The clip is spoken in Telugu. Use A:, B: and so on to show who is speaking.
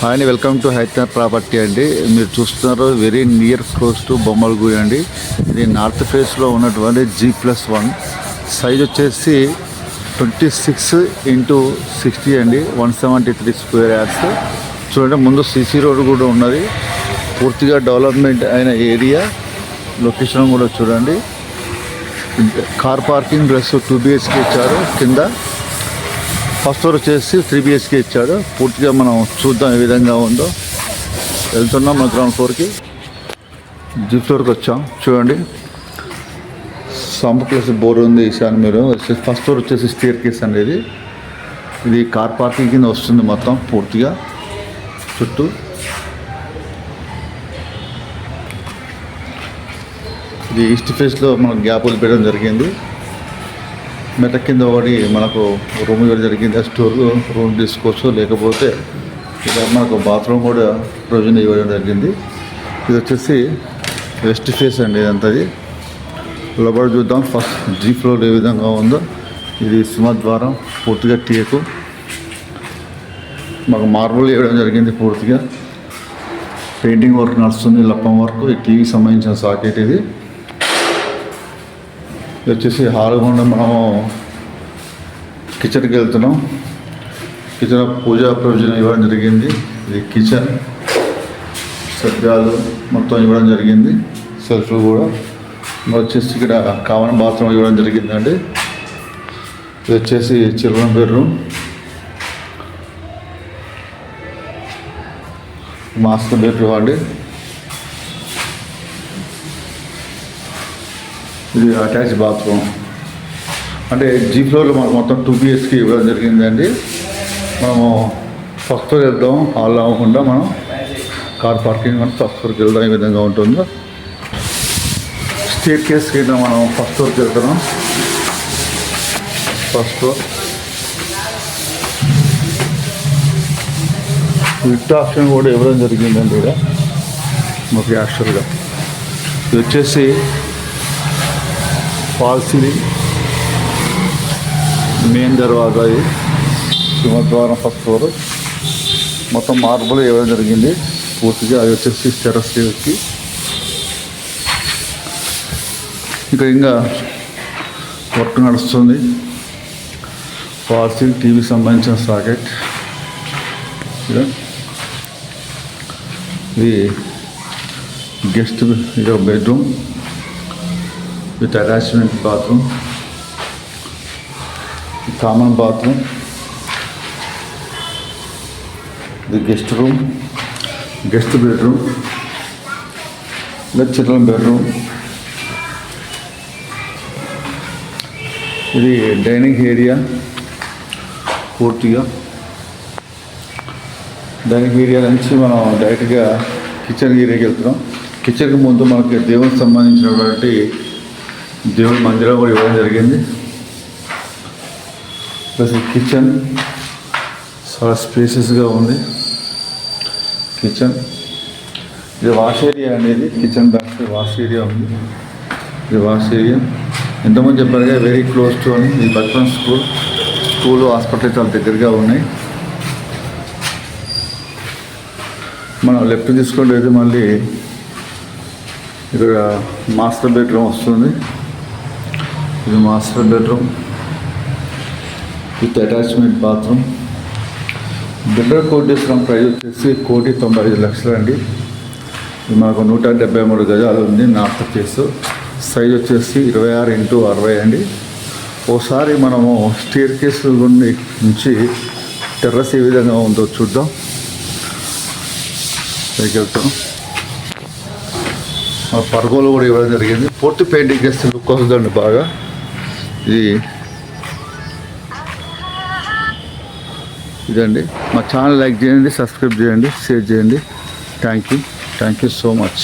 A: హాయ్ అండి, వెల్కమ్ టు హైదరాబాద్ ప్రాపర్టీ అండి. మీరు చూస్తున్నారు వెరీ నియర్ క్లోజ్ టు బొమ్మలగూడి అండి. ఇది నార్త్ ఫేస్లో ఉన్నటువంటి G+1 సైజ్ వచ్చేసి 26x60 అండి, 173 స్క్వేర్ యార్డ్స్. చూడండి, ముందు సిసి రోడ్ కూడా ఉన్నది. పూర్తిగా డెవలప్మెంట్ అయిన ఏరియా. లొకేషన్ కూడా చూడండి. కార్ పార్కింగ్ ప్లస్ 2 BHK ఇచ్చారు. కింద ఫస్ట్ ఫ్లోర్ వచ్చేసి 3 BHK ఇచ్చాడు. పూర్తిగా మనం చూద్దాం ఏ విధంగా ఉందో. వెళ్తున్నాం మన గ్రౌండ్ ఫ్లోర్కి. జీ ఫ్లోర్కి వచ్చాం. చూడండి, సంప్ ప్లస్ బోర్ ఉంది. ఈశాన్ మీరు ఫస్ట్ ఫ్లోర్ వచ్చేసి స్టేర్ కేస్ అనేది. ఇది కార్ పార్కింగ్ కింద వస్తుంది మొత్తం పూర్తిగా చుట్టూ. ఇది ఈస్ట్ ఫేస్లో మనకు గ్యాప్ వదిలిపెట్టడం జరిగింది. మెట కింద ఒకటి మనకు రూమ్ ఇవ్వడం జరిగింది. ఆ స్టోర్ రూమ్ తీసుకోవచ్చు, లేకపోతే ఇక్కడ మనకు బాత్రూమ్ కూడా ప్రొవిజన్ ఇవ్వడం జరిగింది. ఇది వచ్చేసి వెస్ట్ ఫేస్ అండి. ఇదంతది లోపల చూద్దాం. ఫస్ట్ జీ ఫ్లోర్ ఏ విధంగా ఉందో. ఇది సింహద్వారం, పూర్తిగా టేకు. మాకు మార్బుల్ ఇవ్వడం జరిగింది. పూర్తిగా పెయింటింగ్ వర్క్ నడుస్తుంది, లప్పం వర్క్. ఈ టీవీకి సంబంధించిన సాకెట్ ఇది. ఇది వచ్చేసి హాల్ గుండా మనము కిచెన్కి వెళ్తున్నాం. కిచెన్ పూజా ప్రొవిజన్ ఇవ్వడం జరిగింది. ఇది కిచెన్ సభ్యాలు మొత్తం ఇవ్వడం జరిగింది. సెల్ఫ్లు కూడా వచ్చేసి ఇక్కడ కామన్ బాత్రూమ్ ఇవ్వడం జరిగిందండి. ఇది వచ్చేసి చిల్డ్రన్ బెడ్రూమ్, మాస్టర్ బెడ్రూమ్ అండి. ఇది అటాచ్ బాత్రూమ్. అంటే జీ ఫ్లోర్లో మనకు మొత్తం 2 BHK ఇవ్వడం జరిగిందండి. మనము ఫస్ట్ ఫ్లోర్ వెళ్దాం. హాల్ అవ్వకుండా మనం కార్ పార్కింగ్ మనం ఫస్ట్ ఫ్లోర్కి వెళ్దాం. ఈ విధంగా ఉంటుందో. స్టేర్ కేస్ కింద మనం ఫస్ట్ ఫ్లోర్కి వెళ్తున్నాం. ఫస్ట్ ఫ్లోర్ లిఫ్ట్ ఆప్షన్ కూడా ఇవ్వడం జరిగిందండి. ఇక్కడ మాకు యాక్చువల్గా ఇది వచ్చేసి ఫాల్ సీలింగ్, మెయిన్ దర్వాజా. ఇది సింహద్వారం ఫస్ట్ ఫ్లోర్ మొత్తం మార్బుల్ ఇవ్వడం జరిగింది పూర్తిగా. అది వచ్చేసి టెర్రస్కి. ఇంకా వర్క్ నడుస్తుంది. ఫాల్ సీలింగ్, టీవీకి సంబంధించిన సాకెట్. ఇది గెస్ట్, ఇది ఒక bedroom with attachment bathroom, common bathroom. ఇది గెస్ట్ రూమ్, గెస్ట్ బెడ్రూమ్, లేదా చిల్డ్రన్ బెడ్రూమ్. ఇది డైనింగ్ ఏరియా. పూర్తిగా డైనింగ్ ఏరియా నుంచి మనం డైరెక్ట్గా కిచెన్ ఏరియాకి వెళ్తున్నాం. కిచెన్కి ముందు మనకి దేవునికి సంబంధించినటువంటి దేవుడి మందిరం కూడా ఇవ్వడం జరిగింది. ప్లస్ కిచెన్ చాలా స్పేసెస్గా ఉంది. కిచెన్ ఇది వాష్ ఏరియా అనేది. కిచెన్ బ్యాక్ వాష్ ఏరియా ఉంది. ఇది వాష్ ఏరియా. ఎంతమంది చెప్పారుగా వెరీ క్లోజ్ టు అని. ఇది బచ్పన్ స్కూల్ హాస్పిటల్ చాలా దగ్గరగా ఉన్నాయి. మనం లెఫ్ట్ తీసుకుంటే అయితే మళ్ళీ ఇక్కడ మాస్టర్ బెడ్రూమ్ వస్తుంది. ఇది master bedroom with attachment bathroom. Builder quote చేసిన ప్రైస్ వచ్చేసి 1,95,00,000 అండి. ఇది మనకు 173 గజాలు ఉంది. North face. సైజ్ వచ్చేసి 26x60 అండి. ఓసారి మనము స్టేర్ కేస్ నుంచి టెర్రస్ ఏ విధంగా ఉందో చూద్దాం. పైకి వెళ్తాం. పర్గోలు కూడా ఇవ్వడం జరిగింది. పూర్తి పెయింటింగ్ చేస్తే లుక్ వస్తుందండి బాగా. ఇదండి. మా ఛానల్ లైక్ చేయండి, సబ్స్క్రైబ్ చేయండి, షేర్ చేయండి. Thank you so much.